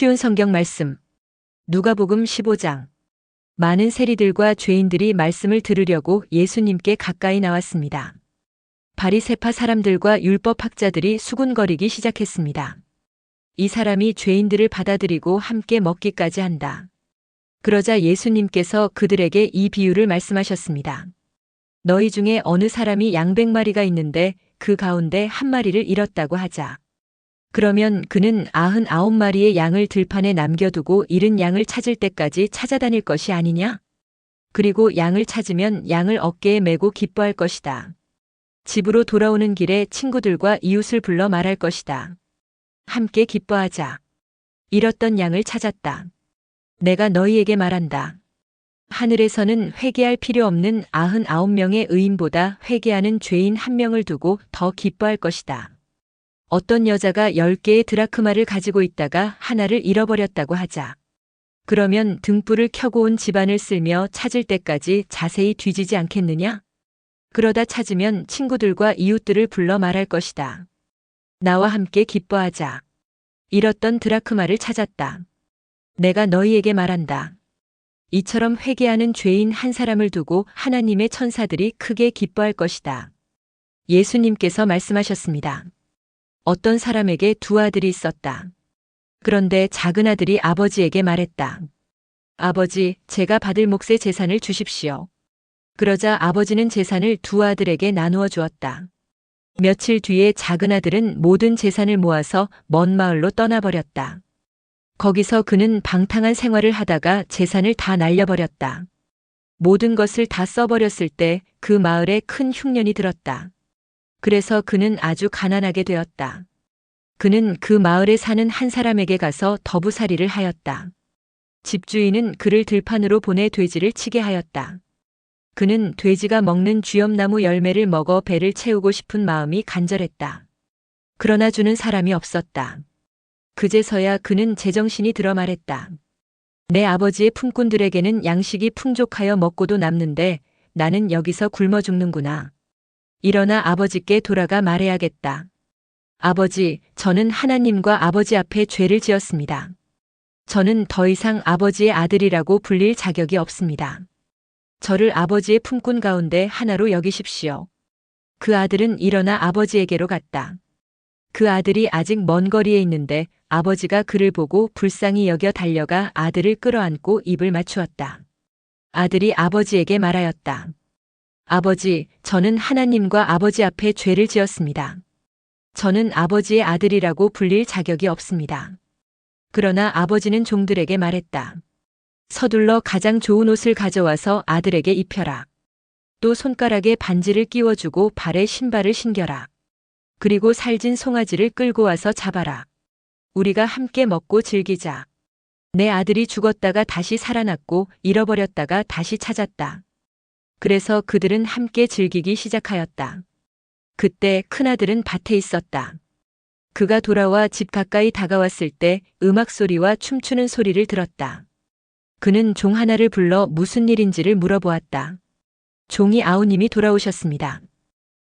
쉬운 성경 말씀. 누가복음 15장. 많은 세리들과 죄인들이 말씀을 들으려고 예수님께 가까이 나왔습니다. 바리새파 사람들과 율법학자들이 수군거리기 시작했습니다. 이 사람이 죄인들을 받아들이고 함께 먹기까지 한다. 그러자 예수님께서 그들에게 이 비유를 말씀하셨습니다. 너희 중에 어느 사람이 양 100마리가 있는데 그 가운데 한 마리를 잃었다고 하자. 그러면 그는 99마리의 양을 들판에 남겨두고 잃은 양을 찾을 때까지 찾아다닐 것이 아니냐? 그리고 양을 찾으면 양을 어깨에 메고 기뻐할 것이다. 집으로 돌아오는 길에 친구들과 이웃을 불러 말할 것이다. 함께 기뻐하자. 잃었던 양을 찾았다. 내가 너희에게 말한다. 하늘에서는 회개할 필요 없는 99명의 의인보다 회개하는 죄인 1명을 두고 더 기뻐할 것이다. 어떤 여자가 10개의 드라크마를 가지고 있다가 하나를 잃어버렸다고 하자. 그러면 등불을 켜고 온 집안을 쓸며 찾을 때까지 자세히 뒤지지 않겠느냐? 그러다 찾으면 친구들과 이웃들을 불러 말할 것이다. 나와 함께 기뻐하자. 잃었던 드라크마를 찾았다. 내가 너희에게 말한다. 이처럼 회개하는 죄인 한 사람을 두고 하나님의 천사들이 크게 기뻐할 것이다. 예수님께서 말씀하셨습니다. 어떤 사람에게 2 아들이 있었다. 그런데 작은 아들이 아버지에게 말했다. 아버지, 제가 받을 몫의 재산을 주십시오. 그러자 아버지는 재산을 2 아들에게 나누어 주었다. 며칠 뒤에 작은 아들은 모든 재산을 모아서 먼 마을로 떠나버렸다. 거기서 그는 방탕한 생활을 하다가 재산을 다 날려버렸다. 모든 것을 다 써버렸을 때 그 마을에 큰 흉년이 들었다. 그래서 그는 아주 가난하게 되었다. 그는 그 마을에 사는 한 사람에게 가서 더부살이를 하였다. 집주인은 그를 들판으로 보내 돼지를 치게 하였다. 그는 돼지가 먹는 쥐엄나무 열매를 먹어 배를 채우고 싶은 마음이 간절했다. 그러나 주는 사람이 없었다. 그제서야 그는 제정신이 들어 말했다. 내 아버지의 품꾼들에게는 양식이 풍족하여 먹고도 남는데 나는 여기서 굶어 죽는구나. 일어나 아버지께 돌아가 말해야겠다. 아버지, 저는 하나님과 아버지 앞에 죄를 지었습니다. 저는 더 이상 아버지의 아들이라고 불릴 자격이 없습니다. 저를 아버지의 품꾼 가운데 하나로 여기십시오. 그 아들은 일어나 아버지에게로 갔다. 그 아들이 아직 먼 거리에 있는데 아버지가 그를 보고 불쌍히 여겨 달려가 아들을 끌어안고 입을 맞추었다. 아들이 아버지에게 말하였다. 아버지, 저는 하나님과 아버지 앞에 죄를 지었습니다. 저는 아버지의 아들이라고 불릴 자격이 없습니다. 그러나 아버지는 종들에게 말했다. 서둘러 가장 좋은 옷을 가져와서 아들에게 입혀라. 또 손가락에 반지를 끼워주고 발에 신발을 신겨라. 그리고 살진 송아지를 끌고 와서 잡아라. 우리가 함께 먹고 즐기자. 내 아들이 죽었다가 다시 살아났고 잃어버렸다가 다시 찾았다. 그래서 그들은 함께 즐기기 시작하였다. 그때 큰아들은 밭에 있었다. 그가 돌아와 집 가까이 다가왔을 때 음악 소리와 춤추는 소리를 들었다. 그는 종 하나를 불러 무슨 일인지를 물어보았다. 종이 아우님이 돌아오셨습니다.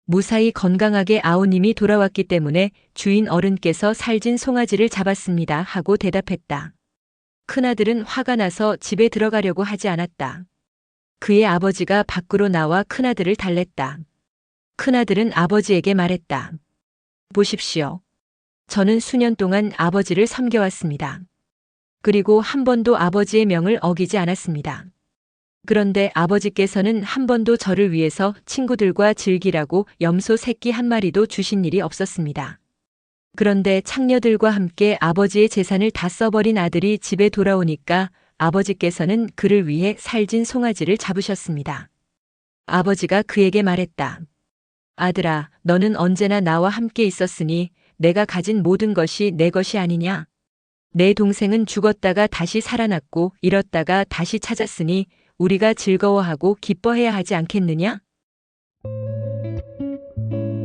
무사히 건강하게 아우님이 돌아왔기 때문에 주인 어른께서 살진 송아지를 잡았습니다 하고 대답했다. 큰아들은 화가 나서 집에 들어가려고 하지 않았다. 그의 아버지가 밖으로 나와 큰아들을 달랬다. 큰아들은 아버지에게 말했다. 보십시오. 저는 수년 동안 아버지를 섬겨왔습니다. 그리고 한 번도 아버지의 명을 어기지 않았습니다. 그런데 아버지께서는 한 번도 저를 위해서 친구들과 즐기라고 염소 새끼 1마리도 주신 일이 없었습니다. 그런데 창녀들과 함께 아버지의 재산을 다 써버린 아들이 집에 돌아오니까 아버지께서는 그를 위해 살진 송아지를 잡으셨습니다. 아버지가 그에게 말했다. 아들아, 너는 언제나 나와 함께 있었으니 내가 가진 모든 것이 내 것이 아니냐? 내 동생은 죽었다가 다시 살아났고 잃었다가 다시 찾았으니 우리가 즐거워하고 기뻐해야 하지 않겠느냐?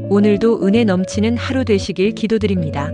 오늘도 은혜 넘치는 하루 되시길 기도드립니다.